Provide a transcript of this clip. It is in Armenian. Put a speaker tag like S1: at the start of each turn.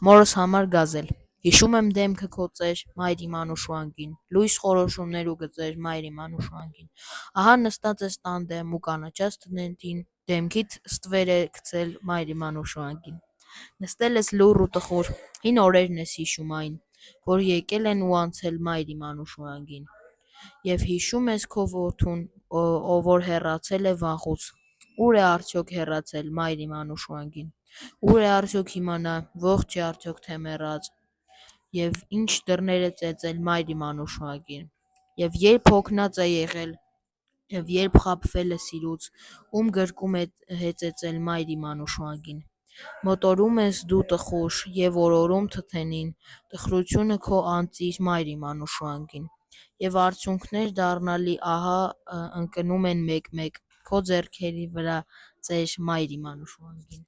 S1: Մորս համար գազել։ Հիշում եմ դեմքը քո ծեր, մայր իմ անուշուանգին, լույս խորոշումներ ու գծեր, մայր իմ անուշուանգին։ Ահա նստած ես տան դեմ ու կանաչած տնետին, դեմքիդ ստվեր է գցել, մայր իմ անուշուանգին։ Նստել ես լուռ ու տխուր, հին օրերն ես հիշում այն, որ եկել են ու անցել մայր իմ անուշուանգին։ Եվ հիշում ես քո որդուն, ով որ հեռացել է վաղուց։ Ուր է արդյոք հեռացել մայր իմ անուշուանգին։ Ուր է արդյոք իմանա, ողջ է արդյոք թե մեռած։ Եվ ինչ դռներ է ծեծել մայր իմ անուշուագին։ Եվ երբ հոգնած է եղել, եւ երբ խաբվել է սիրուց, ում գրկում է հեծեծել մայր իմ անուշուագին։ Մոտորում ես դու տխուր եւ օրորում թթենին, տխրությունը քո անծիր մայր իմ անուշուանգին։ Եվ արցունքներ դառնալի ահա ընկնում են մեկ-մեկ քո ձեռքերի վրա ծեր մայր իմ անուշուանգին։